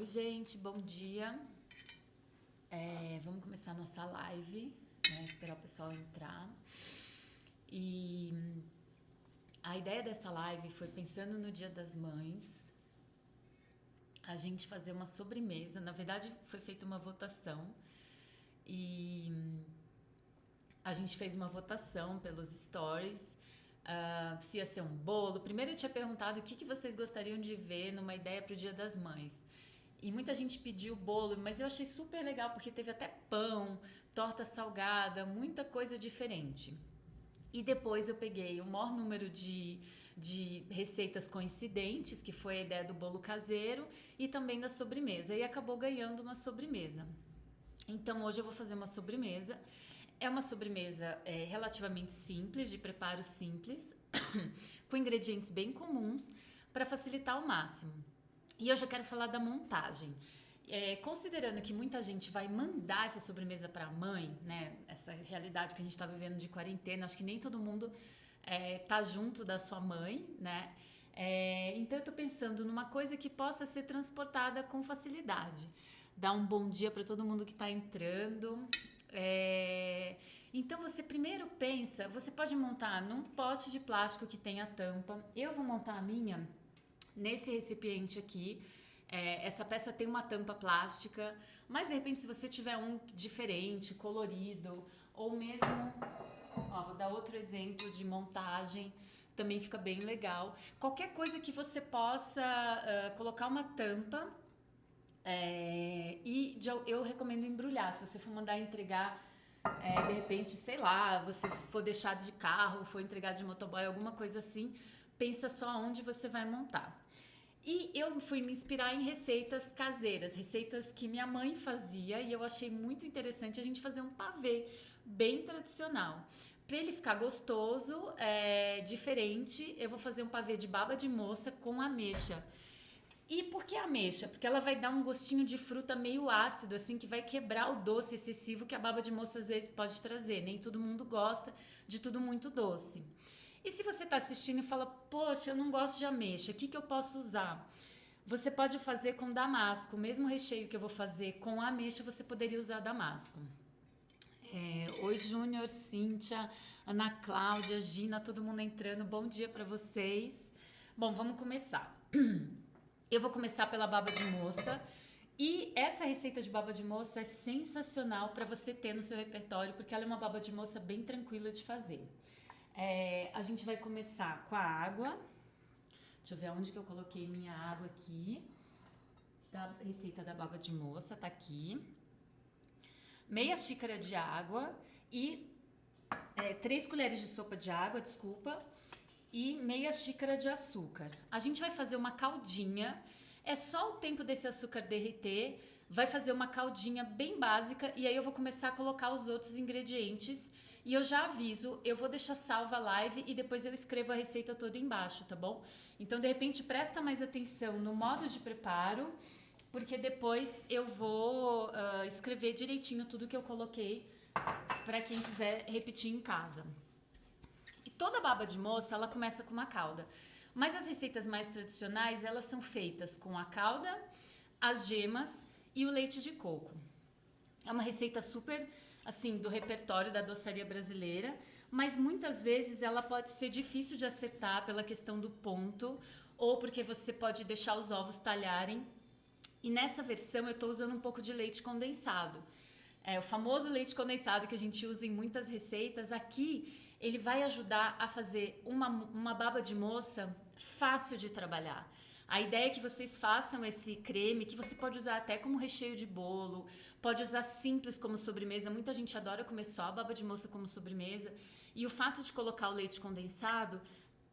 Oi, gente, bom dia. Vamos começar a nossa live, né? Esperar o pessoal entrar. E a ideia dessa live foi pensando no Dia das Mães, a gente fazer uma sobremesa. Na verdade, foi feita uma votação e a gente fez uma votação pelos stories. Se ia ser um bolo. Primeiro eu tinha perguntado o que vocês gostariam de ver numa ideia para o Dia das Mães. E muita gente pediu bolo, mas eu achei super legal porque teve até pão, torta salgada, muita coisa diferente. E depois eu peguei o maior número de receitas coincidentes, que foi a ideia do bolo caseiro e também da sobremesa. E acabou ganhando uma sobremesa. Então hoje eu vou fazer uma sobremesa. É uma sobremesa relativamente simples, de preparo simples, com ingredientes bem comuns, para facilitar ao máximo. E eu já quero falar da montagem. Considerando que muita gente vai mandar essa sobremesa para a mãe, né? Essa realidade que a gente está vivendo de quarentena, acho que nem todo mundo tá junto da sua mãe, né? Então eu tô pensando numa coisa que possa ser transportada com facilidade. Dar um bom dia para todo mundo que está entrando. Então você primeiro pensa, você pode montar num pote de plástico que tenha tampa. Eu vou montar a minha nesse recipiente aqui. Essa peça tem uma tampa plástica, mas de repente se você tiver um diferente, colorido, ou mesmo, vou dar outro exemplo de montagem, também fica bem legal. Qualquer coisa que você possa colocar uma tampa, eu recomendo embrulhar. Se você for mandar entregar, de repente, sei lá, você for deixar de carro, for entregar de motoboy, alguma coisa assim, pensa só onde você vai montar. E eu fui me inspirar em receitas caseiras, receitas que minha mãe fazia, e eu achei muito interessante a gente fazer um pavê bem tradicional. Para ele ficar gostoso, diferente, eu vou fazer um pavê de baba de moça com ameixa. E por que ameixa? Porque ela vai dar um gostinho de fruta meio ácido, assim, que vai quebrar o doce excessivo que a baba de moça às vezes pode trazer. Nem todo mundo gosta de tudo muito doce. E se você está assistindo e fala, poxa, eu não gosto de ameixa, o que eu posso usar? Você pode fazer com damasco. O mesmo recheio que eu vou fazer com ameixa, você poderia usar damasco. Oi, Júnior, Cíntia, Ana Cláudia, Gina, todo mundo entrando. Bom dia para vocês. Bom, vamos começar. Eu vou começar pela baba de moça. E essa receita de baba de moça é sensacional para você ter no seu repertório, porque ela é uma baba de moça bem tranquila de fazer. A gente vai começar com a água. Deixa eu ver onde que eu coloquei minha água aqui. Da receita da baba de moça, tá aqui. Meia xícara de água e 3 colheres de sopa de água, desculpa, e meia xícara de açúcar. A gente vai fazer uma caldinha. É só o tempo desse açúcar derreter, vai fazer uma caldinha bem básica e aí eu vou começar a colocar os outros ingredientes. E eu já aviso, eu vou deixar salva a live e depois eu escrevo a receita toda embaixo, tá bom? Então, de repente, presta mais atenção no modo de preparo, porque depois eu vou escrever direitinho tudo que eu coloquei para quem quiser repetir em casa. E toda baba de moça, ela começa com uma calda. Mas as receitas mais tradicionais, elas são feitas com a calda, as gemas e o leite de coco. É uma receita super, assim, do repertório da doçaria brasileira, mas muitas vezes ela pode ser difícil de acertar pela questão do ponto, ou porque você pode deixar os ovos talharem. E nessa versão eu estou usando um pouco de leite condensado. O famoso leite condensado que a gente usa em muitas receitas. Aqui ele vai ajudar a fazer uma baba de moça fácil de trabalhar. A ideia é que vocês façam esse creme, que você pode usar até como recheio de bolo, pode usar simples como sobremesa. Muita gente adora comer só a baba de moça como sobremesa. E o fato de colocar o leite condensado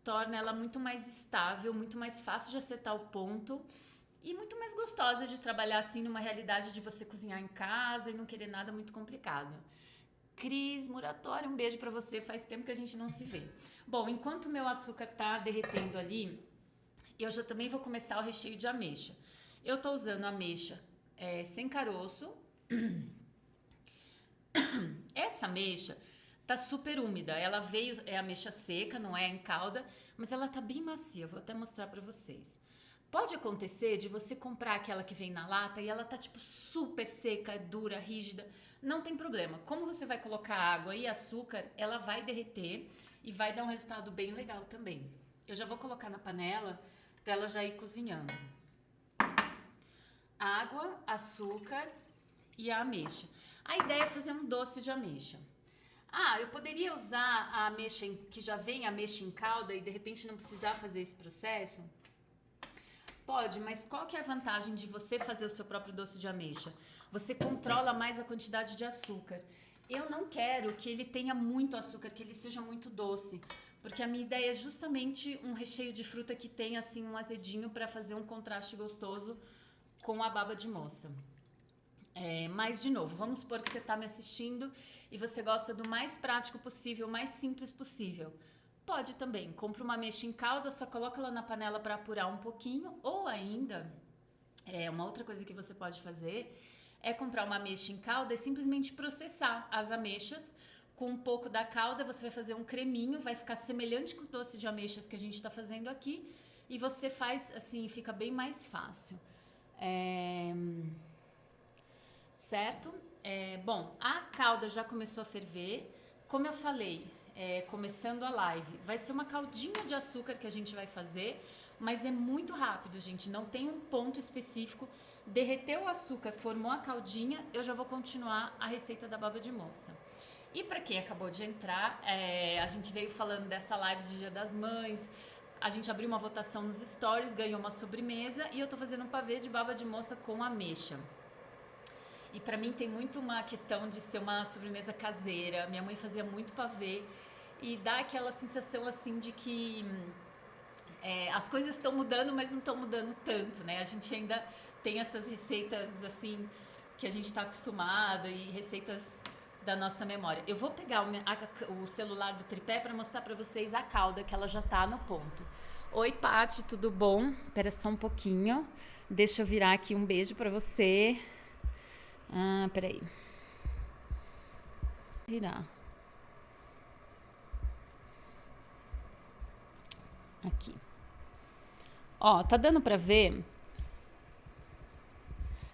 torna ela muito mais estável, muito mais fácil de acertar o ponto e muito mais gostosa de trabalhar assim numa realidade de você cozinhar em casa e não querer nada muito complicado. Cris Muratório, um beijo pra você, faz tempo que a gente não se vê. Bom, enquanto o meu açúcar tá derretendo ali, eu já também vou começar o recheio de ameixa. Eu tô usando ameixa sem caroço. Essa ameixa tá super úmida, ela veio, ameixa seca, não é em calda, mas ela tá bem macia, vou até mostrar pra vocês. Pode acontecer de você comprar aquela que vem na lata e ela tá tipo super seca, dura, rígida. Não tem problema. Como você vai colocar água e açúcar, ela vai derreter e vai dar um resultado bem legal também. Eu já vou colocar na panela para ela já ir cozinhando. Água, açúcar e a ameixa. A ideia é fazer um doce de ameixa. Eu poderia usar a ameixa que já vem ameixa em calda e de repente não precisar fazer esse processo? Pode, mas qual que é a vantagem de você fazer o seu próprio doce de ameixa? Você controla mais a quantidade de açúcar. Eu não quero que ele tenha muito açúcar, que ele seja muito doce, porque a minha ideia é justamente um recheio de fruta que tenha assim um azedinho para fazer um contraste gostoso com a baba de moça. Mas de novo, vamos supor que você está me assistindo e você gosta do mais prático possível, mais simples possível. Pode também, compra uma ameixa em calda, só coloca ela na panela para apurar um pouquinho, ou ainda, uma outra coisa que você pode fazer é comprar uma ameixa em calda e simplesmente processar as ameixas com um pouco da calda, você vai fazer um creminho, vai ficar semelhante com o doce de ameixas que a gente está fazendo aqui, e você faz assim, fica bem mais fácil. Certo? Bom, a calda já começou a ferver, como eu falei, começando a live, vai ser uma caldinha de açúcar que a gente vai fazer, mas é muito rápido, gente, não tem um ponto específico. Derreteu o açúcar, formou a caldinha, eu já vou continuar a receita da baba de moça. E para quem acabou de entrar, a gente veio falando dessa live de Dia das Mães, a gente abriu uma votação nos stories, ganhou uma sobremesa e eu tô fazendo um pavê de baba de moça com ameixa. E para mim tem muito uma questão de ser uma sobremesa caseira. Minha mãe fazia muito pavê e dá aquela sensação assim de que as coisas estão mudando, mas não estão mudando tanto, né? A gente ainda tem essas receitas assim que a gente está acostumado e receitas da nossa memória. Eu vou pegar o celular do tripé para mostrar para vocês a calda, que ela já tá no ponto. Oi, Paty, tudo bom? Espera só um pouquinho. Deixa eu virar aqui um beijo para você. Peraí. Virar. Aqui. Ó, tá dando pra ver?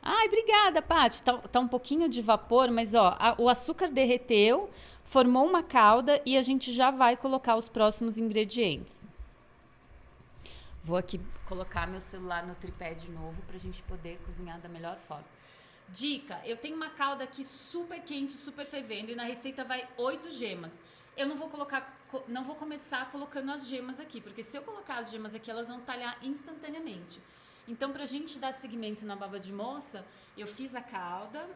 Ai, obrigada, Paty. Tá um pouquinho de vapor, mas ó, o açúcar derreteu, formou uma calda e a gente já vai colocar os próximos ingredientes. Vou aqui colocar meu celular no tripé de novo pra gente poder cozinhar da melhor forma. Dica, eu tenho uma calda aqui super quente, super fervendo e na receita vai 8 gemas. Eu não vou começar colocando as gemas aqui, porque se eu colocar as gemas aqui, elas vão talhar instantaneamente. Então, pra gente dar seguimento na baba de moça, eu fiz a calda,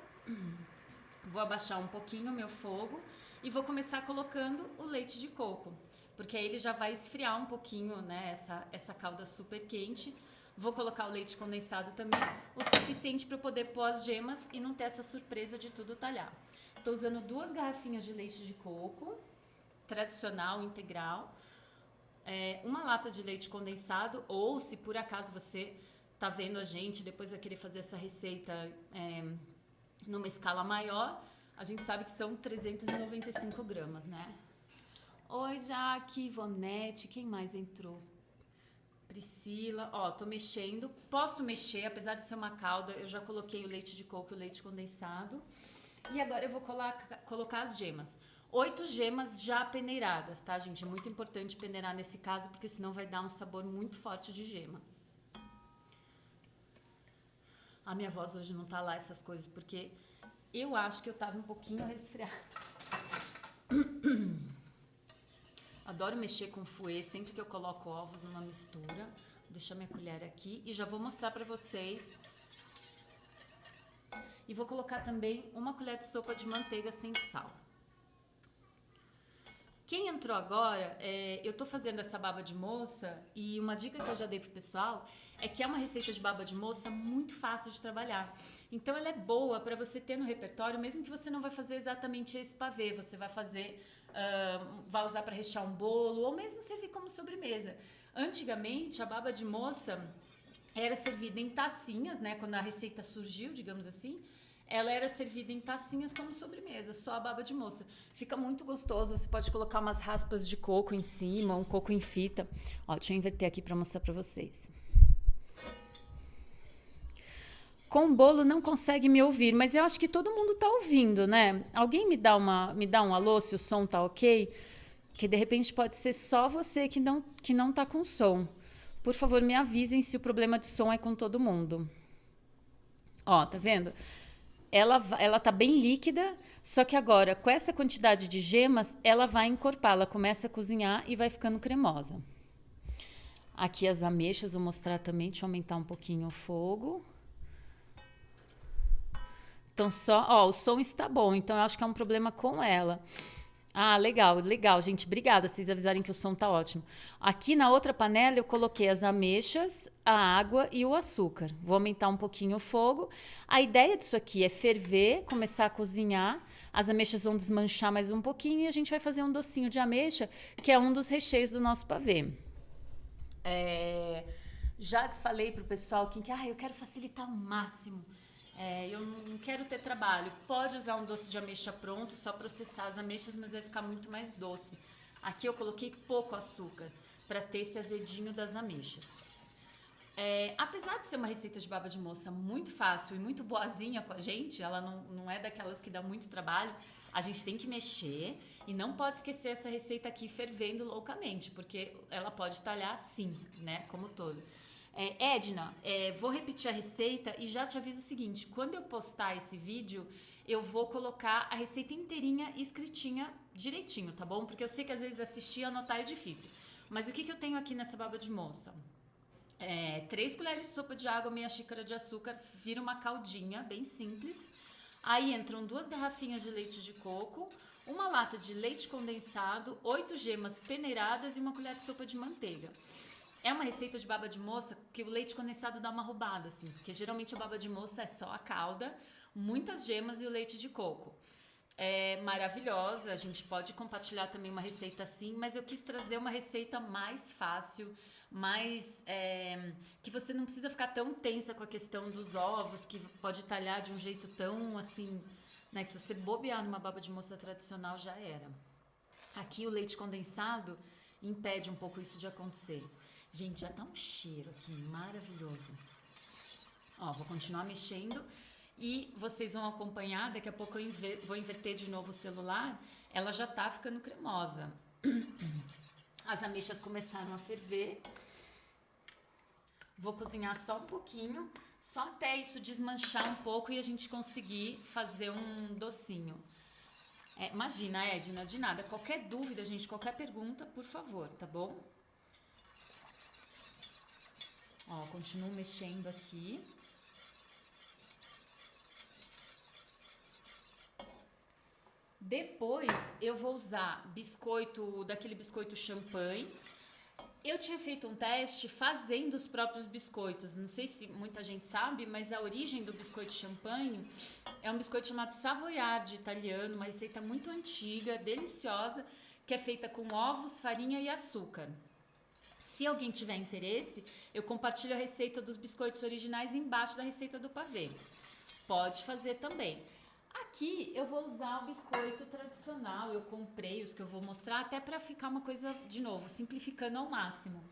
vou abaixar um pouquinho o meu fogo e vou começar colocando o leite de coco, porque aí ele já vai esfriar um pouquinho, né, essa calda super quente. Vou colocar o leite condensado também, o suficiente para eu poder pôr as gemas e não ter essa surpresa de tudo talhar. Estou usando 2 garrafinhas de leite de coco, tradicional, integral, uma lata de leite condensado, ou se por acaso você tá vendo a gente, depois vai querer fazer essa receita numa escala maior, a gente sabe que são 395 gramas, né? Oi, Jaque, Ivonete, quem mais entrou? Priscila, ó, tô mexendo, posso mexer, apesar de ser uma calda, eu já coloquei o leite de coco e o leite condensado. E agora eu vou colocar as gemas. 8 gemas já peneiradas, tá, gente? É muito importante peneirar nesse caso, porque senão vai dar um sabor muito forte de gema. A minha voz hoje não tá lá essas coisas, porque eu acho que eu tava um pouquinho resfriada. Adoro mexer com fouet sempre que eu coloco ovos numa mistura. Vou deixar minha colher aqui e já vou mostrar pra vocês. E vou colocar também uma colher de sopa de manteiga sem sal. Quem entrou agora, eu tô fazendo essa baba de moça e uma dica que eu já dei pro pessoal é que é uma receita de baba de moça muito fácil de trabalhar. Então ela é boa para você ter no repertório, mesmo que você não vai fazer exatamente esse pavê, você vai fazer, vai usar para rechear um bolo ou mesmo servir como sobremesa. Antigamente a baba de moça era servida em tacinhas, né? Quando a receita surgiu, digamos assim, ela era servida em tacinhas como sobremesa, só a baba de moça. Fica muito gostoso, você pode colocar umas raspas de coco em cima, um coco em fita. Ó, deixa eu inverter aqui para mostrar para vocês. Com bolo não consegue me ouvir, mas eu acho que todo mundo tá ouvindo, né? Alguém me dá um alô se o som tá ok? Que de repente pode ser só você que não tá com som. Por favor, me avisem se o problema de som é com todo mundo. Ó, tá vendo? Ela tá bem líquida, só que agora, com essa quantidade de gemas, ela vai encorpar, ela começa a cozinhar e vai ficando cremosa. Aqui as ameixas, vou mostrar também, deixa eu aumentar um pouquinho o fogo. Então ó, o som está bom, então eu acho que é um problema com ela. Ah, legal, legal, gente, obrigada vocês avisarem que o som tá ótimo. Aqui na outra panela eu coloquei as ameixas, a água e o açúcar. Vou aumentar um pouquinho o fogo. A ideia disso aqui é ferver, começar a cozinhar. As ameixas vão desmanchar mais um pouquinho e a gente vai fazer um docinho de ameixa, que é um dos recheios do nosso pavê. Já falei pro pessoal que eu quero facilitar ao máximo. Eu não quero ter trabalho. Pode usar um doce de ameixa pronto, só processar as ameixas, mas vai ficar muito mais doce. Aqui eu coloquei pouco açúcar para ter esse azedinho das ameixas. Apesar de ser uma receita de baba de moça muito fácil e muito boazinha com a gente, ela não é daquelas que dá muito trabalho, a gente tem que mexer e não pode esquecer essa receita aqui fervendo loucamente, porque ela pode talhar assim, né, como todo. Edna, vou repetir a receita e já te aviso o seguinte, quando eu postar esse vídeo, eu vou colocar a receita inteirinha escritinha direitinho, tá bom? Porque eu sei que às vezes assistir e anotar é difícil. Mas o que eu tenho aqui nessa baba de moça? 3 colheres de sopa de água, meia xícara de açúcar, vira uma caldinha bem simples. Aí entram 2 garrafinhas de leite de coco, uma lata de leite condensado, 8 gemas peneiradas e uma colher de sopa de manteiga. É uma receita de baba de moça que o leite condensado dá uma roubada, assim, porque geralmente a baba de moça é só a calda, muitas gemas e o leite de coco. É maravilhosa, a gente pode compartilhar também uma receita assim, mas eu quis trazer uma receita mais fácil, mais que você não precisa ficar tão tensa com a questão dos ovos, que pode talhar de um jeito tão assim, né, que se você bobear numa baba de moça tradicional já era. Aqui o leite condensado impede um pouco isso de acontecer. Gente, já tá um cheiro aqui maravilhoso. Ó, vou continuar mexendo e vocês vão acompanhar. Daqui a pouco eu vou inverter de novo o celular. Ela já tá ficando cremosa. As ameixas começaram a ferver. Vou cozinhar só um pouquinho, só até isso desmanchar um pouco e a gente conseguir fazer um docinho. Imagina, Edna, de nada. Qualquer dúvida, gente, qualquer pergunta, por favor, tá bom? Ó, continuo mexendo aqui. Depois eu vou usar daquele biscoito champanhe. Eu tinha feito um teste fazendo os próprios biscoitos. Não sei se muita gente sabe, mas a origem do biscoito champanhe é um biscoito chamado savoiardi italiano, uma receita muito antiga, deliciosa, que é feita com ovos, farinha e açúcar. Se alguém tiver interesse, eu compartilho a receita dos biscoitos originais embaixo da receita do pavê. Pode fazer também. Aqui eu vou usar o biscoito tradicional, eu comprei os que eu vou mostrar, até para ficar uma coisa, de novo, simplificando ao máximo.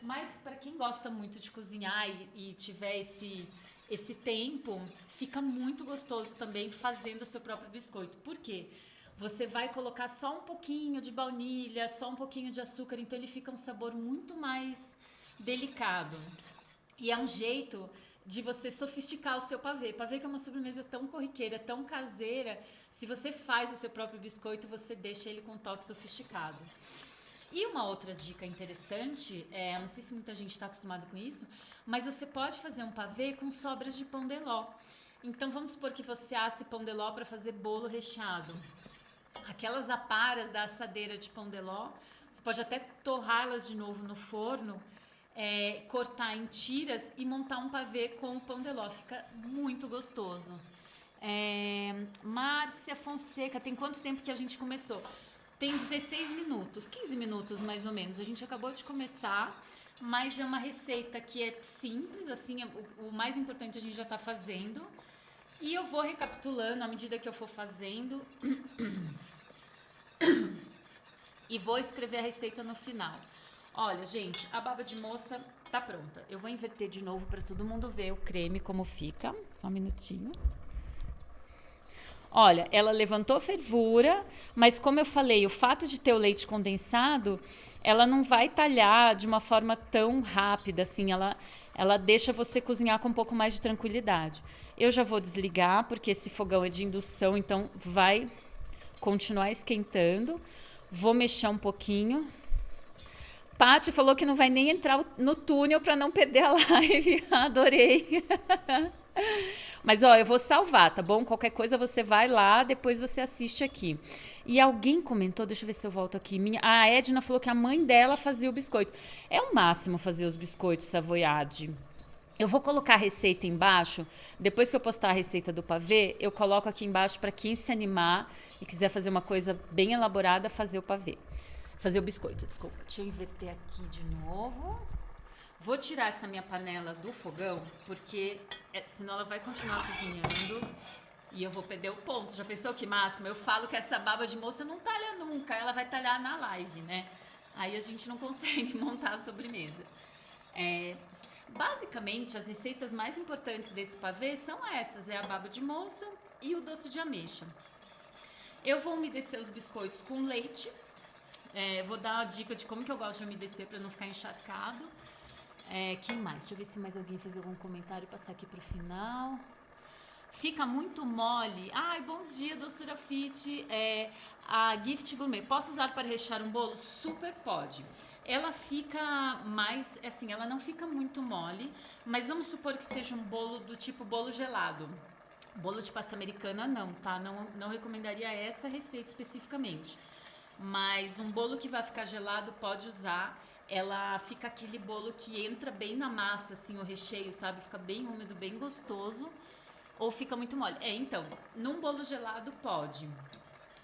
Mas para quem gosta muito de cozinhar e tiver esse tempo, fica muito gostoso também fazendo o seu próprio biscoito. Por quê? Você vai colocar só um pouquinho de baunilha, só um pouquinho de açúcar, então ele fica um sabor muito mais delicado. E é um jeito de você sofisticar o seu pavê. Pavê que é uma sobremesa tão corriqueira, tão caseira, se você faz o seu próprio biscoito, você deixa ele com um toque sofisticado. E uma outra dica interessante, não sei se muita gente está acostumada com isso, mas você pode fazer um pavê com sobras de pão de ló. Então vamos supor que você asse pão de ló para fazer bolo recheado. Aquelas aparas da assadeira de pão de ló, você pode até torrá-las de novo no forno, cortar em tiras e montar um pavê com o pão de ló. Fica muito gostoso. Márcia Fonseca, tem quanto tempo que a gente começou? Tem 16 minutos, 15 minutos mais ou menos. A gente acabou de começar, mas é uma receita que é simples, assim, o mais importante a gente já está fazendo. E eu vou recapitulando à medida que eu for fazendo e vou escrever a receita no final. Olha, gente, a baba de moça Tá pronta. Eu vou inverter de novo para todo mundo ver o creme como fica. Só um minutinho. Olha, ela levantou fervura, mas como eu falei, o fato de ter o leite condensado, ela não vai talhar de uma forma tão rápida, assim, ela deixa você cozinhar com um pouco mais de tranquilidade. Eu já vou desligar, porque esse fogão é de indução, então vai continuar esquentando. Vou mexer um pouquinho. Paty falou que não vai nem entrar no túnel para não perder a live. Adorei. Mas, ó, eu vou salvar, tá bom? Qualquer coisa você vai lá, depois você assiste aqui. E alguém comentou, deixa eu ver se eu volto aqui. A Edna falou que a mãe dela fazia o biscoito. É o máximo fazer os biscoitos savoiardi. Eu vou colocar a receita embaixo. Depois que eu postar a receita do pavê, eu coloco aqui embaixo para quem se animar e quiser fazer uma coisa bem elaborada, fazer o pavê. Fazer o biscoito, desculpa. Deixa eu inverter aqui de novo. Vou tirar essa minha panela do fogão, porque senão ela vai continuar cozinhando e eu vou perder o ponto. Já pensou que máximo? Eu falo que essa baba de moça não talha nunca, ela vai talhar na live, né? Aí a gente não consegue montar a sobremesa. Basicamente, as receitas mais importantes desse pavê são essas, é a baba de moça e o doce de ameixa. Eu vou umedecer os biscoitos com leite. Vou dar uma dica de como que eu gosto de umedecer para não ficar encharcado. Quem mais? Deixa eu ver se mais alguém fez algum comentário. Passar aqui pro final. Fica muito mole. Ai, bom dia, doçura fit. A Gift Gourmet. Posso usar para rechear um bolo? Super pode. Ela fica mais, assim, ela não fica muito mole, mas vamos supor que seja um bolo do tipo bolo gelado. Bolo de pasta americana não, tá? Não recomendaria essa receita especificamente. Mas um bolo que vai ficar gelado pode usar. Ela fica aquele bolo que entra bem na massa, assim, o recheio, sabe? Fica bem úmido, bem gostoso. Ou fica muito mole. Então, num bolo gelado pode.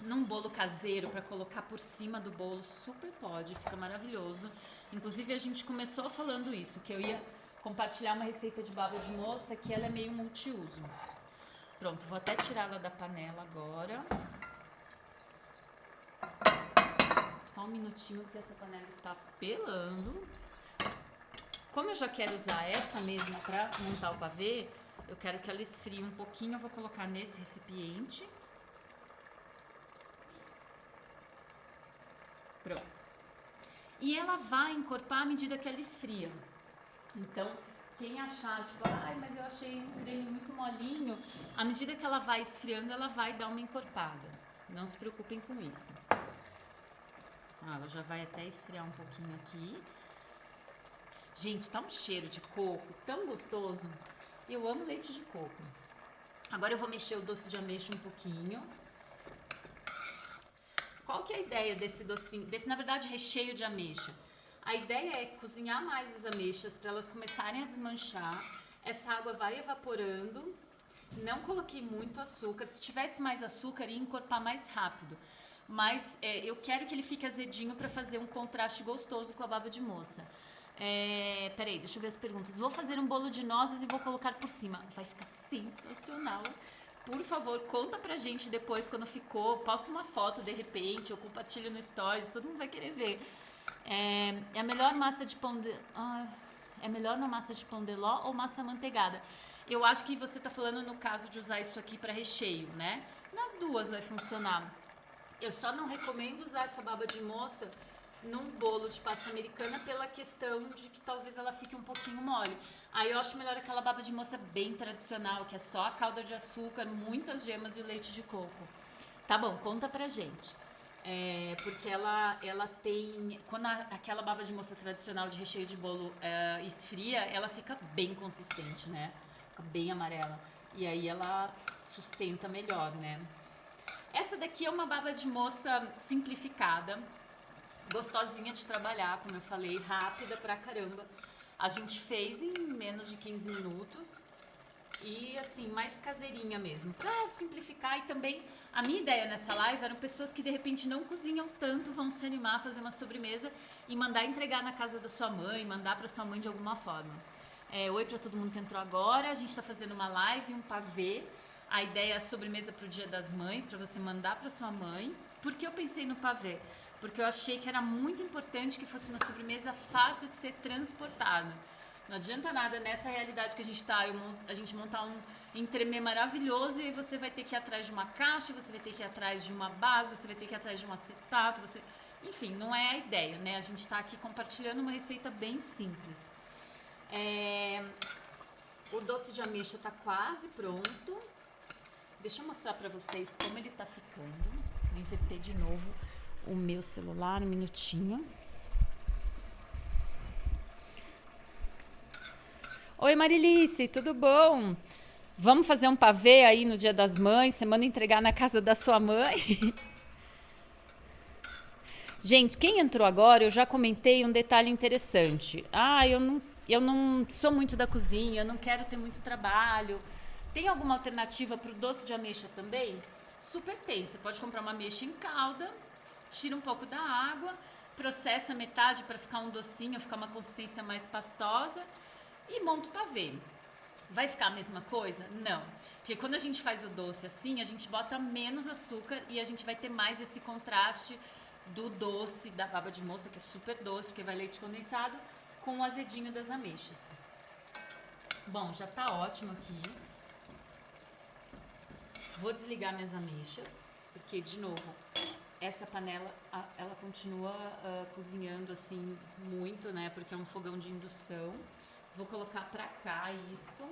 Num bolo caseiro, para colocar por cima do bolo, super pode. Fica maravilhoso. Inclusive, a gente começou falando isso, que eu ia compartilhar uma receita de baba de moça, que ela é meio multiuso. Pronto, vou até tirá-la da panela agora. Só um minutinho que essa panela está pelando. Como eu já quero usar essa mesma para montar o pavê, eu quero que ela esfrie um pouquinho. Eu vou colocar nesse recipiente. Pronto. E ela vai encorpar à medida que ela esfria. Então, quem achar, tipo, ai, mas eu achei um creme muito molinho, à medida que ela vai esfriando, ela vai dar uma encorpada. Não se preocupem com isso. Ela já vai até esfriar um pouquinho aqui. Gente, tá um cheiro de coco tão gostoso. Eu amo leite de coco. Agora eu vou mexer o doce de ameixa um pouquinho. Qual que é a ideia desse docinho, na verdade, recheio de ameixa? A ideia é cozinhar mais as ameixas para elas começarem a desmanchar. Essa água vai evaporando. Não coloquei muito açúcar. Se tivesse mais açúcar, ia encorpar mais rápido. Mas eu quero que ele fique azedinho para fazer um contraste gostoso com a baba de moça. Peraí, deixa eu ver as perguntas. Vou fazer um bolo de nozes e vou colocar por cima. Vai ficar sensacional. Por favor, conta pra gente depois quando ficou. Posta uma foto de repente, ou compartilha no Stories, todo mundo vai querer ver. É melhor massa de pão de... é melhor na massa de pão de ló ou massa amanteigada? Eu acho que você tá falando no caso de usar isso aqui para recheio, né? Nas duas vai funcionar. Eu só não recomendo usar essa baba de moça num bolo de pasta americana pela questão de que talvez ela fique um pouquinho mole. Aí eu acho melhor aquela baba de moça bem tradicional, que é só a calda de açúcar, muitas gemas e o leite de coco. Tá bom, conta pra gente. Porque ela tem... Quando aquela baba de moça tradicional de recheio de bolo esfria, ela fica bem consistente, né? Fica bem amarela. E aí ela sustenta melhor, né? Essa daqui é uma baba de moça simplificada, gostosinha de trabalhar, como eu falei, rápida pra caramba. A gente fez em menos de 15 minutos e assim, mais caseirinha mesmo, pra simplificar. E também, a minha ideia nessa live eram pessoas que de repente não cozinham tanto, vão se animar a fazer uma sobremesa e mandar entregar na casa da sua mãe, mandar pra sua mãe de alguma forma. Oi pra todo mundo que entrou agora, a gente tá fazendo uma live, um pavê. A ideia é a sobremesa pro Dia das Mães, pra você mandar pra sua mãe. Por que eu pensei no pavê? Porque eu achei que era muito importante que fosse uma sobremesa fácil de ser transportada. Não adianta nada nessa realidade que a gente tá, a gente montar um entremê maravilhoso e aí você vai ter que ir atrás de uma caixa, você vai ter que ir atrás de uma base, você vai ter que ir atrás de um acetato, enfim, não é a ideia, né? A gente tá aqui compartilhando uma receita bem simples. O doce de ameixa tá quase pronto. Deixa eu mostrar pra vocês como ele tá ficando. Vou inverter de novo o meu celular, um minutinho. Oi, Marilice, tudo bom? Vamos fazer um pavê aí no Dia das Mães? Você manda entregar na casa da sua mãe? Gente, quem entrou agora, eu já comentei um detalhe interessante. Eu não sou muito da cozinha, eu não quero ter muito trabalho. Tem alguma alternativa para o doce de ameixa também? Super tem. Você pode comprar uma ameixa em calda, tira um pouco da água, processa metade para ficar um docinho, ficar uma consistência mais pastosa e monta o pavê. Vai ficar a mesma coisa? Não. Porque quando a gente faz o doce assim, a gente bota menos açúcar e a gente vai ter mais esse contraste do doce da baba de moça, que é super doce, porque vai leite condensado, com o azedinho das ameixas. Bom, já tá ótimo aqui. Vou desligar minhas ameixas, porque, de novo, essa panela, ela continua cozinhando assim muito, né? Porque é um fogão de indução. Vou colocar pra cá isso,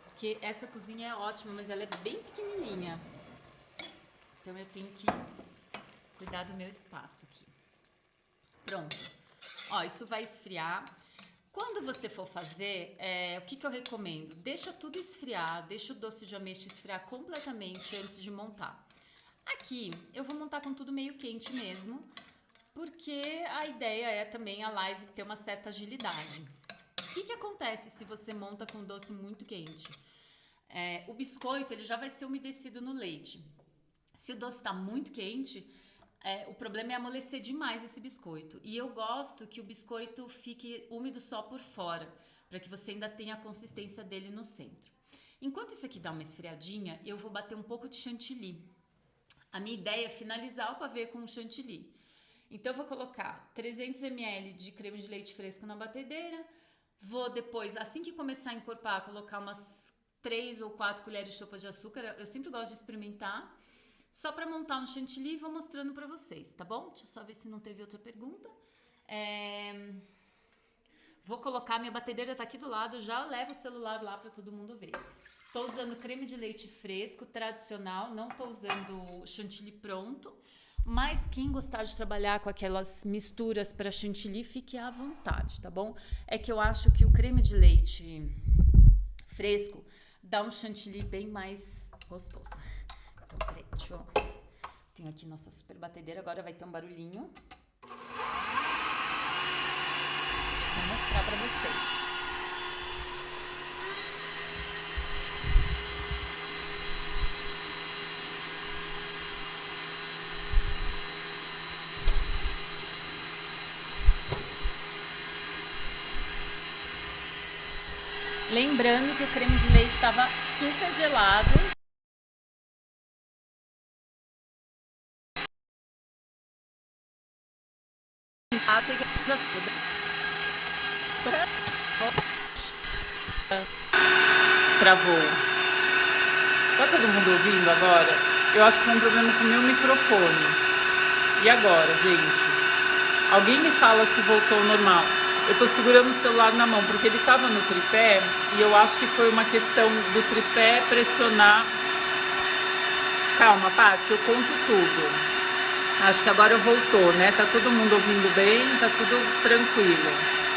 porque essa cozinha é ótima, mas ela é bem pequenininha. Então eu tenho que cuidar do meu espaço aqui. Pronto. Ó, isso vai esfriar. Quando você for fazer, o que eu recomendo? Deixa tudo esfriar, deixa o doce de ameixa esfriar completamente antes de montar. Aqui, eu vou montar com tudo meio quente mesmo, porque a ideia é também a live ter uma certa agilidade. O que acontece se você monta com doce muito quente? O biscoito ele já vai ser umedecido no leite. Se o doce está muito quente, o problema é amolecer demais esse biscoito. E eu gosto que o biscoito fique úmido só por fora, para que você ainda tenha a consistência dele no centro. Enquanto isso aqui dá uma esfriadinha, eu vou bater um pouco de chantilly. A minha ideia é finalizar o pavê com chantilly. Então eu vou colocar 300 ml de creme de leite fresco na batedeira. Vou depois, assim que começar a encorpar, colocar umas 3 ou 4 colheres de sopa de açúcar. Eu sempre gosto de experimentar. Só para montar um chantilly, vou mostrando para vocês, tá bom? Deixa eu só ver se não teve outra pergunta. Vou colocar, minha batedeira tá aqui do lado, já levo o celular lá para todo mundo ver. Tô usando creme de leite fresco, tradicional, não tô usando chantilly pronto. Mas quem gostar de trabalhar com aquelas misturas para chantilly, fique à vontade, tá bom? É que eu acho que o creme de leite fresco dá um chantilly bem mais gostoso. Então, peraí, deixa eu... Tenho aqui nossa super batedeira, agora vai ter um barulhinho. Vou mostrar pra vocês. Lembrando que o creme de leite estava super gelado. Travou. Tá todo mundo ouvindo agora? Eu acho que foi um problema com o meu microfone. E agora, gente? Alguém me fala se voltou ao normal. Eu tô segurando o celular na mão porque ele tava no tripé e eu acho que foi uma questão do tripé pressionar. Calma, Paty, eu conto tudo. Acho que agora voltou, né? Tá todo mundo ouvindo bem, tá tudo tranquilo.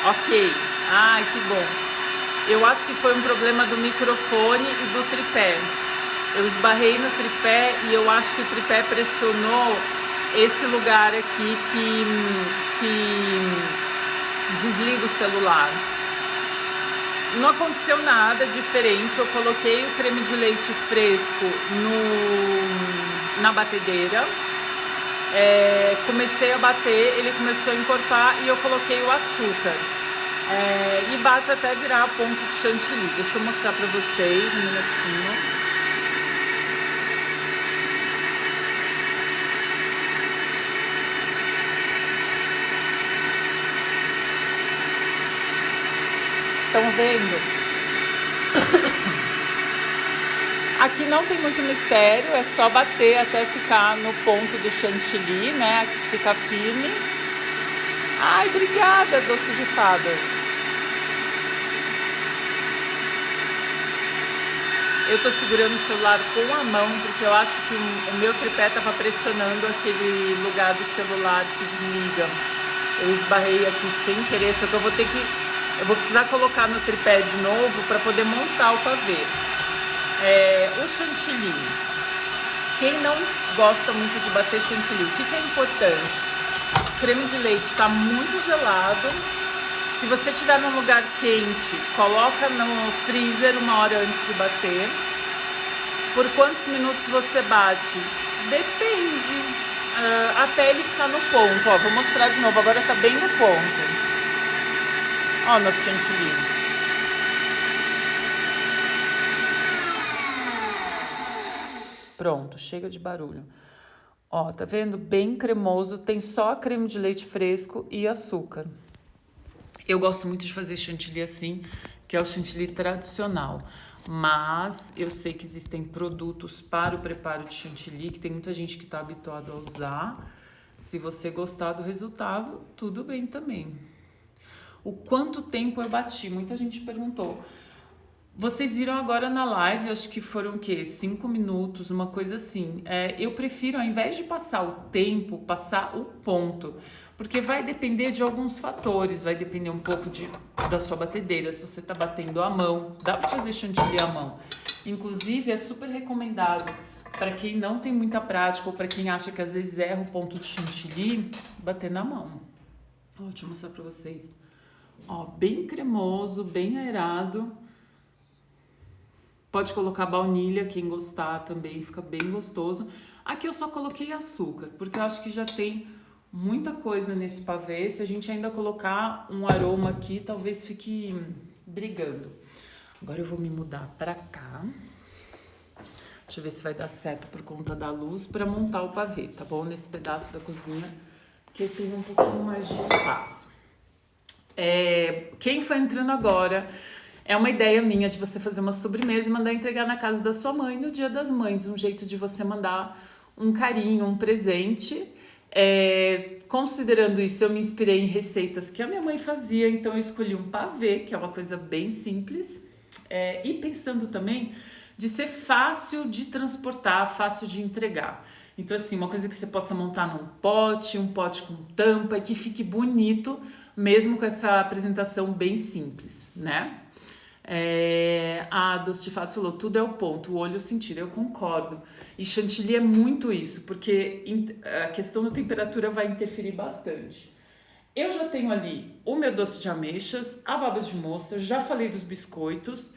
Ok. Ai, que bom. Eu acho que foi um problema do microfone e do tripé. Eu esbarrei no tripé e eu acho que o tripé pressionou esse lugar aqui que desliga o celular. Não aconteceu nada diferente. Eu coloquei o creme de leite fresco na batedeira. Comecei a bater, ele começou a encorpar e eu coloquei o açúcar. E bate até virar ponto de chantilly. Deixa eu mostrar pra vocês um minutinho. estão vendo? Aqui não tem muito mistério, é só bater até ficar no ponto do chantilly, né? Fica firme. Ai, obrigada, doce de fadas. Eu tô segurando o celular com a mão, porque eu acho que o meu tripé tava pressionando aquele lugar do celular que desliga. Eu esbarrei aqui sem querer, só que eu vou precisar colocar no tripé de novo para poder montar o pavê. O chantilly. Quem não gosta muito de bater chantilly, o que é importante? O creme de leite está muito gelado. Se você estiver num lugar quente, coloca no freezer 1 hora antes de bater. Por quantos minutos você bate? Depende. Até ele ficar no ponto. Ó, vou mostrar de novo. Agora tá bem no ponto. Ó, nosso chantilly. Pronto, chega de barulho. Ó, tá vendo? Bem cremoso. Tem só creme de leite fresco e açúcar. Eu gosto muito de fazer chantilly assim, que é o chantilly tradicional. Mas eu sei que existem produtos para o preparo de chantilly, que tem muita gente que está habituada a usar. Se você gostar do resultado, tudo bem também. O quanto tempo eu bati? Muita gente perguntou. Vocês viram agora na live, acho que foram o quê? 5 minutos, uma coisa assim. Eu prefiro, ao invés de passar o tempo, passar o ponto. Porque vai depender de alguns fatores, vai depender um pouco da sua batedeira, se você tá batendo à mão. Dá pra fazer chantilly à mão. Inclusive, é super recomendado para quem não tem muita prática ou para quem acha que às vezes erra o ponto de chantilly, bater na mão. Ó, deixa eu mostrar pra vocês. Ó, bem cremoso, bem aerado. Pode colocar baunilha, quem gostar também, fica bem gostoso. Aqui eu só coloquei açúcar, porque eu acho que já tem muita coisa nesse pavê. Se a gente ainda colocar um aroma aqui, talvez fique brigando. Agora eu vou me mudar pra cá. Deixa eu ver se vai dar certo por conta da luz pra montar o pavê, tá bom? Nesse pedaço da cozinha, que eu tenho um pouquinho mais de espaço. Quem foi entrando agora... É uma ideia minha de você fazer uma sobremesa e mandar entregar na casa da sua mãe no Dia das Mães. Um jeito de você mandar um carinho, um presente. Considerando isso, eu me inspirei em receitas que a minha mãe fazia. Então, eu escolhi um pavê, que é uma coisa bem simples. E pensando também de ser fácil de transportar, fácil de entregar. Então, assim, uma coisa que você possa montar num pote, um pote com tampa, e que fique bonito, mesmo com essa apresentação bem simples, né? A Doce de Fato falou, tudo é o ponto, o olho sentir, eu concordo. E chantilly é muito isso, porque a questão da temperatura vai interferir bastante. Eu já tenho ali o meu doce de ameixas, a baba de moça, já falei dos biscoitos.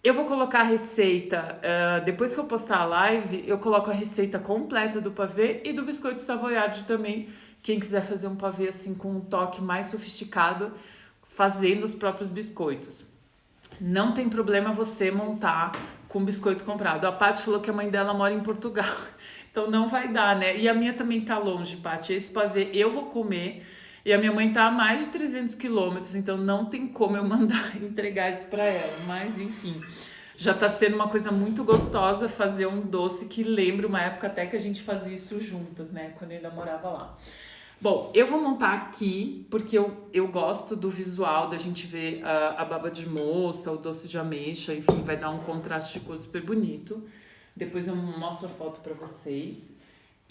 Eu vou colocar a receita, depois que eu postar a live, eu coloco a receita completa do pavê e do biscoito savoiardi também. Quem quiser fazer um pavê assim com um toque mais sofisticado, fazendo os próprios biscoitos. Não tem problema você montar com biscoito comprado. A Paty falou que a mãe dela mora em Portugal, então não vai dar, né? E a minha também tá longe, Paty. Esse pavê eu vou comer e a minha mãe tá a mais de 300 quilômetros, então não tem como eu mandar entregar isso pra ela. Mas, enfim, já tá sendo uma coisa muito gostosa fazer um doce que lembra uma época até que a gente fazia isso juntas, né? Quando eu ainda morava lá. Bom, eu vou montar aqui, porque eu gosto do visual, da gente ver a baba de moça, o doce de ameixa, enfim, vai dar um contraste de cor super bonito. Depois eu mostro a foto pra vocês.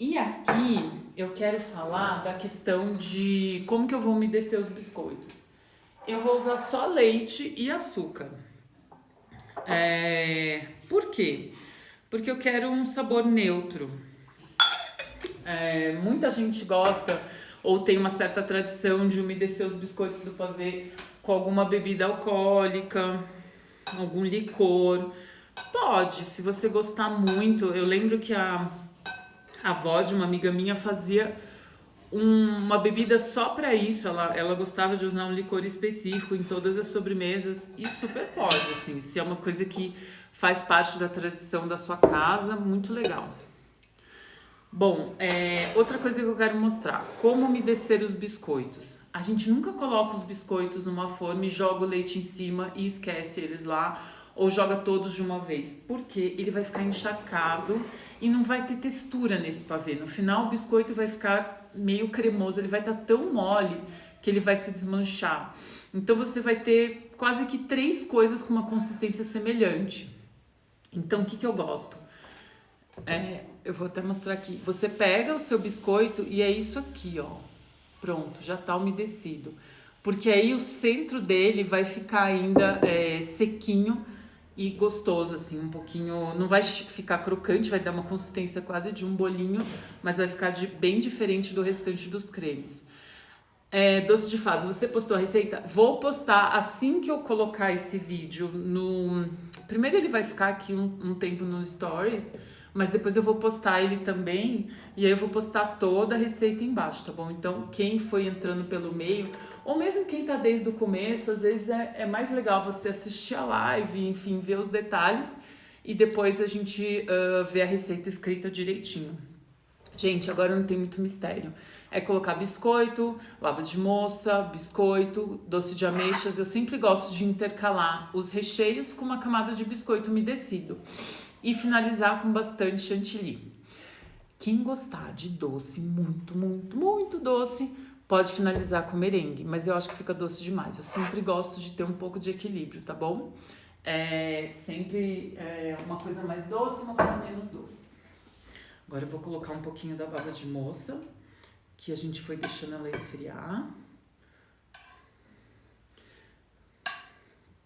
E aqui eu quero falar da questão de como que eu vou umedecer os biscoitos. Eu vou usar só leite e açúcar. Por quê? Porque eu quero um sabor neutro. Muita gente gosta ou tem uma certa tradição de umedecer os biscoitos do pavê com alguma bebida alcoólica, algum licor. Pode, se você gostar muito. Eu lembro que a avó de uma amiga minha fazia uma bebida só para isso. Ela gostava de usar um licor específico em todas as sobremesas e super pode, assim, se é uma coisa que faz parte da tradição da sua casa, muito legal. Bom, outra coisa que eu quero mostrar, como umedecer os biscoitos. A gente nunca coloca os biscoitos numa forma e joga o leite em cima e esquece eles lá, ou joga todos de uma vez, porque ele vai ficar encharcado e não vai ter textura nesse pavê. No final o biscoito vai ficar meio cremoso, ele vai estar tão mole que ele vai se desmanchar. Então você vai ter quase que 3 coisas com uma consistência semelhante. Então o que que eu gosto? Eu vou até mostrar aqui. Você pega o seu biscoito e é isso aqui, ó. Pronto, já tá umedecido. Porque aí o centro dele vai ficar ainda sequinho e gostoso, assim, um pouquinho. Não vai ficar crocante, vai dar uma consistência quase de um bolinho, mas vai ficar bem diferente do restante dos cremes. Doce de fadas, você postou a receita? Vou postar assim que eu colocar esse vídeo no... Primeiro ele vai ficar aqui um tempo no Stories, mas depois eu vou postar ele também, e aí eu vou postar toda a receita embaixo, tá bom? Então, quem foi entrando pelo meio, ou mesmo quem tá desde o começo, às vezes é mais legal você assistir a live, enfim, ver os detalhes, e depois a gente vê a receita escrita direitinho. Gente, agora não tem muito mistério. É colocar biscoito, baba de moça, biscoito, doce de ameixas. Eu sempre gosto de intercalar os recheios com uma camada de biscoito umedecido. E finalizar com bastante chantilly. Quem gostar de doce muito, muito, muito doce, pode finalizar com merengue. Mas eu acho que fica doce demais. Eu sempre gosto de ter um pouco de equilíbrio, tá bom? Sempre uma coisa mais doce, uma coisa menos doce. Agora eu vou colocar um pouquinho da baba de moça, que a gente foi deixando ela esfriar.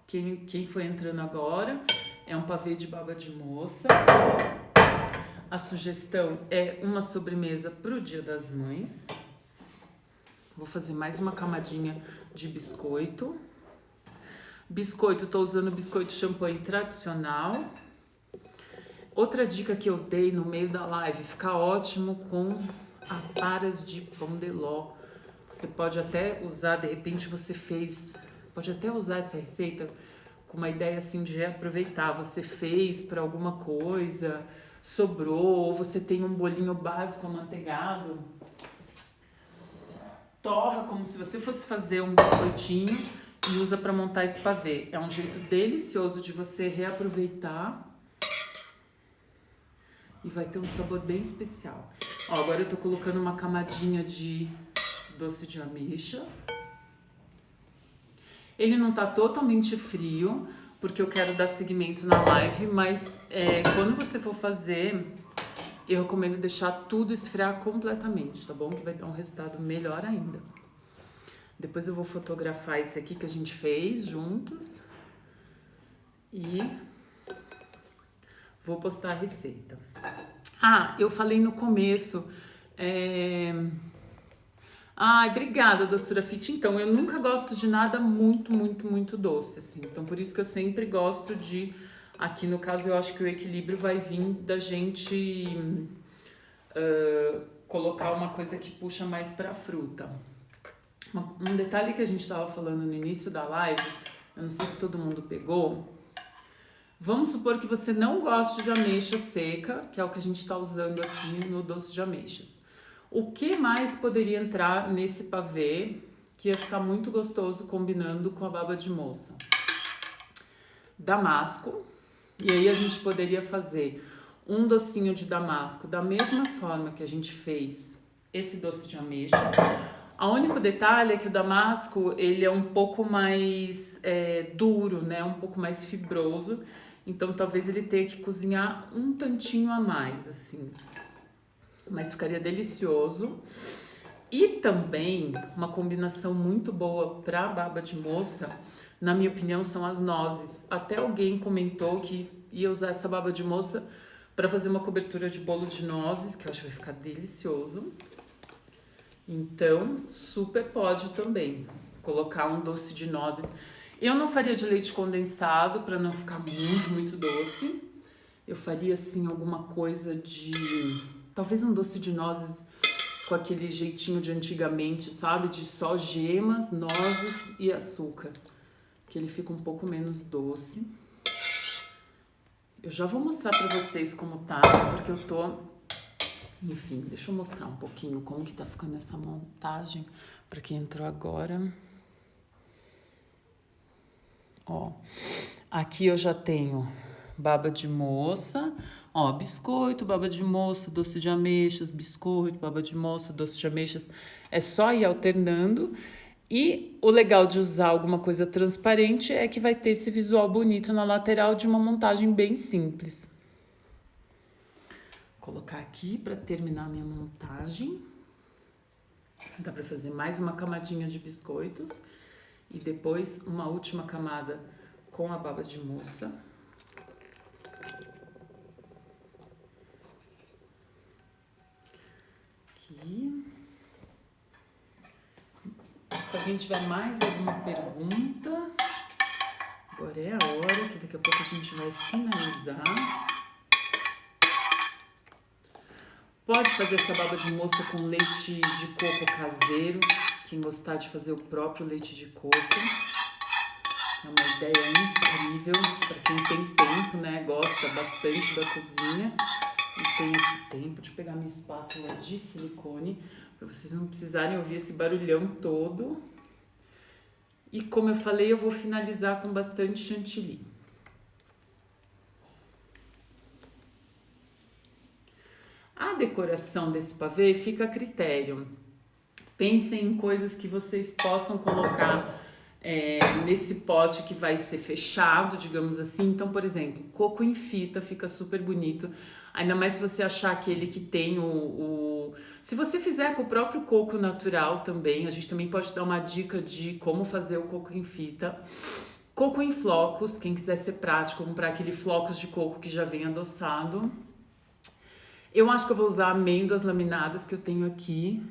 Quem foi entrando agora é um pavê de baba de moça. A sugestão é uma sobremesa pro Dia das Mães. Vou fazer mais uma camadinha de biscoito. Biscoito, tô usando biscoito champanhe tradicional. Outra dica que eu dei no meio da live, fica ótimo com aparas de pão de ló. Você pode até usar, de repente pode até usar essa receita com uma ideia assim de reaproveitar. Você fez para alguma coisa, sobrou, ou você tem um bolinho básico amanteigado. Torra como se você fosse fazer um biscoitinho e usa para montar esse pavê. É um jeito delicioso de você reaproveitar. E vai ter um sabor bem especial. Ó, agora eu tô colocando uma camadinha de doce de ameixa. Ele não tá totalmente frio, porque eu quero dar seguimento na live, mas quando você for fazer, eu recomendo deixar tudo esfriar completamente, tá bom? Que vai dar um resultado melhor ainda. Depois eu vou fotografar esse aqui que a gente fez juntos. E vou postar a receita. Eu falei no começo. Obrigada, doçura Fit. Então, eu nunca gosto de nada muito, muito, muito doce, assim. Então, por isso que eu sempre gosto de... Aqui, no caso, eu acho que o equilíbrio vai vir da gente colocar uma coisa que puxa mais pra fruta. Um detalhe que a gente tava falando no início da live, eu não sei se todo mundo pegou... Vamos supor que você não goste de ameixa seca, que é o que a gente está usando aqui no doce de ameixas. O que mais poderia entrar nesse pavê que ia ficar muito gostoso combinando com a baba de moça? Damasco. E aí a gente poderia fazer um docinho de damasco da mesma forma que a gente fez esse doce de ameixa. O único detalhe é que o damasco, ele é um pouco mais duro, né? Um pouco mais fibroso. Então, talvez ele tenha que cozinhar um tantinho a mais, assim. Mas ficaria delicioso. E também, uma combinação muito boa para baba de moça, na minha opinião, são as nozes. Até alguém comentou que ia usar essa baba de moça para fazer uma cobertura de bolo de nozes, que eu acho que vai ficar delicioso. Então, super pode também colocar um doce de nozes. Eu não faria de leite condensado para não ficar muito, muito doce. Eu faria, assim, alguma coisa de... Talvez um doce de nozes com aquele jeitinho de antigamente, sabe? De só gemas, nozes e açúcar. Que ele fica um pouco menos doce. Eu já vou mostrar pra vocês como tá, porque eu tô Enfim, deixa eu mostrar um pouquinho como que tá ficando essa montagem para quem entrou agora. Ó, aqui eu já tenho baba de moça, ó, biscoito, baba de moça, doce de ameixas, biscoito, baba de moça, doce de ameixas. É só ir alternando. E o legal de usar alguma coisa transparente é que vai ter esse visual bonito na lateral de uma montagem bem simples. Vou colocar aqui para terminar a minha montagem. Dá para fazer mais uma camadinha de biscoitos e depois uma última camada com a baba de moça. Aqui. Se alguém tiver mais alguma pergunta, agora é a hora, que daqui a pouco a gente vai finalizar. Pode fazer essa baba de moça com leite de coco caseiro, quem gostar de fazer o próprio leite de coco. É uma ideia incrível para quem tem tempo, né? Gosta bastante da cozinha e tem esse tempo de pegar minha espátula de silicone, para vocês não precisarem ouvir esse barulhão todo. E como eu falei, eu vou finalizar com bastante chantilly. A decoração desse pavê fica a critério. Pensem em coisas que vocês possam colocar nesse pote que vai ser fechado, digamos assim. Então, por exemplo, coco em fita fica super bonito. Ainda mais se você achar aquele que tem Se você fizer com o próprio coco natural também, a gente também pode dar uma dica de como fazer o coco em fita. Coco em flocos, quem quiser ser prático, comprar aquele flocos de coco que já vem adoçado. Eu acho que eu vou usar amêndoas laminadas que eu tenho aqui.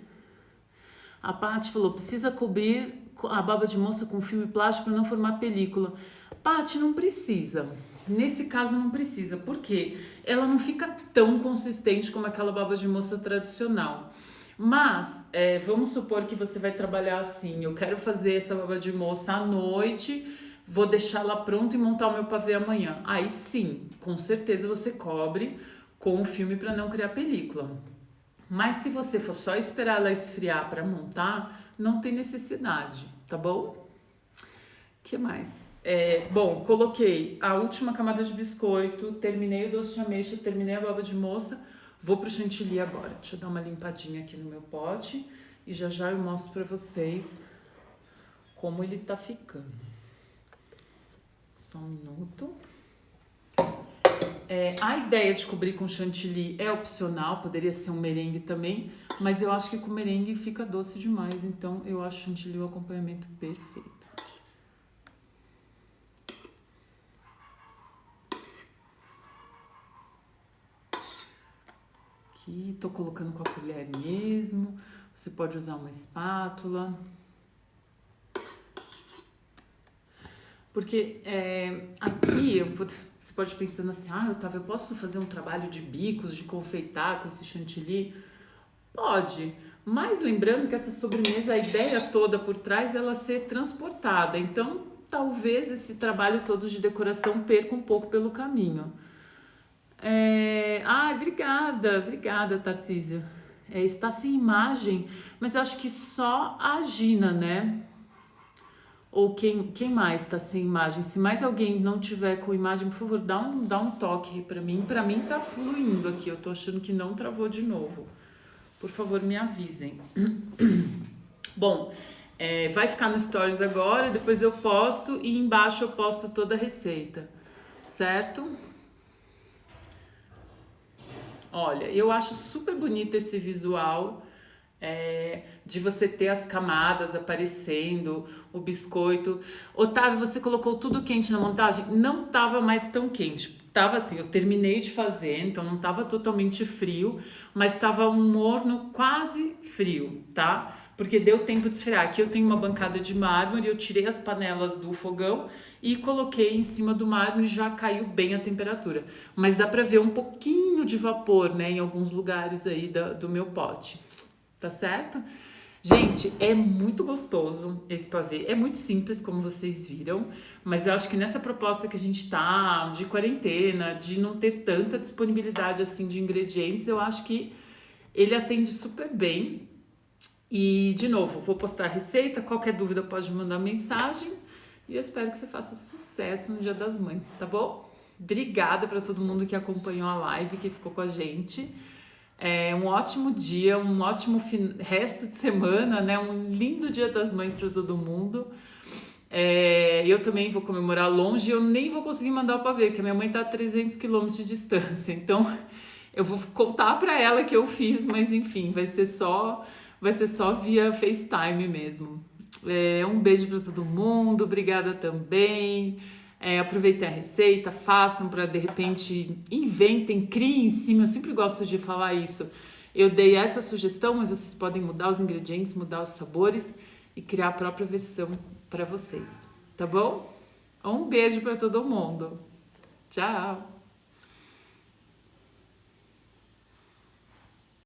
A Paty falou, precisa cobrir a baba de moça com filme plástico para não formar película. Paty, não precisa. Nesse caso não precisa. Por quê? Ela não fica tão consistente como aquela baba de moça tradicional. Mas, vamos supor que você vai trabalhar assim. Eu quero fazer essa baba de moça à noite, vou deixar ela pronta e montar o meu pavê amanhã. Aí sim, com certeza você cobre com o filme para não criar película. Mas se você for só esperar ela esfriar para montar, não tem necessidade, tá bom? Que mais? Bom, coloquei a última camada de biscoito, terminei o doce de ameixa, terminei a baba de moça, vou pro chantilly agora. Deixa eu dar uma limpadinha aqui no meu pote e já já eu mostro para vocês como ele tá ficando. Só um minuto. A ideia de cobrir com chantilly é opcional, poderia ser um merengue também, mas eu acho que com merengue fica doce demais, então eu acho chantilly o acompanhamento perfeito. Aqui, tô colocando com a colher mesmo, você pode usar uma espátula. Porque aqui, você pode ir pensando assim, Otávio, eu posso fazer um trabalho de bicos, de confeitar com esse chantilly? Pode, mas lembrando que essa sobremesa, a ideia toda por trás, ela ser transportada. Então, talvez esse trabalho todo de decoração perca um pouco pelo caminho. Obrigada, Tarcísia. Está sem imagem, mas eu acho que só a Gina, né? Ou quem mais está sem imagem? Se mais alguém não tiver com imagem, por favor, dá um toque para mim. Para mim tá fluindo aqui, eu tô achando que não travou de novo. Por favor, me avisem. Bom, vai ficar no Stories agora, depois eu posto e embaixo eu posto toda a receita, certo? Olha, eu acho super bonito esse visual de você ter as camadas aparecendo, o biscoito. Otávio, você colocou tudo quente na montagem? Não tava mais tão quente. Tava assim, eu terminei de fazer, então não tava totalmente frio, mas tava um morno quase frio, tá? Porque deu tempo de esfriar. Aqui eu tenho uma bancada de mármore, eu tirei as panelas do fogão e coloquei em cima do mármore, já caiu bem a temperatura. Mas dá pra ver um pouquinho de vapor, né, em alguns lugares aí do meu pote. Tá certo? Gente, é muito gostoso esse pavê. É muito simples, como vocês viram, mas eu acho que nessa proposta que a gente tá, de quarentena, de não ter tanta disponibilidade assim de ingredientes, eu acho que Ele atende super bem. E, de novo, vou postar a receita. Qualquer dúvida pode me mandar mensagem. E eu espero que você faça sucesso no Dia das Mães, tá bom? Obrigada para todo mundo que acompanhou a live, que ficou com a gente. Um ótimo dia, um ótimo resto de semana, né? Um lindo Dia das Mães para todo mundo. Eu também vou comemorar longe e eu nem vou conseguir mandar o pavê, porque a minha mãe tá a 300 quilômetros de distância. Então, eu vou contar para ela que eu fiz, mas enfim, vai ser só via FaceTime mesmo. Um beijo para todo mundo, obrigada também. Aproveitem a receita, façam para de repente, inventem, criem em cima. Eu sempre gosto de falar isso. Eu dei essa sugestão, mas vocês podem mudar os ingredientes, mudar os sabores e criar a própria versão para vocês, tá bom? Um beijo para todo mundo. Tchau!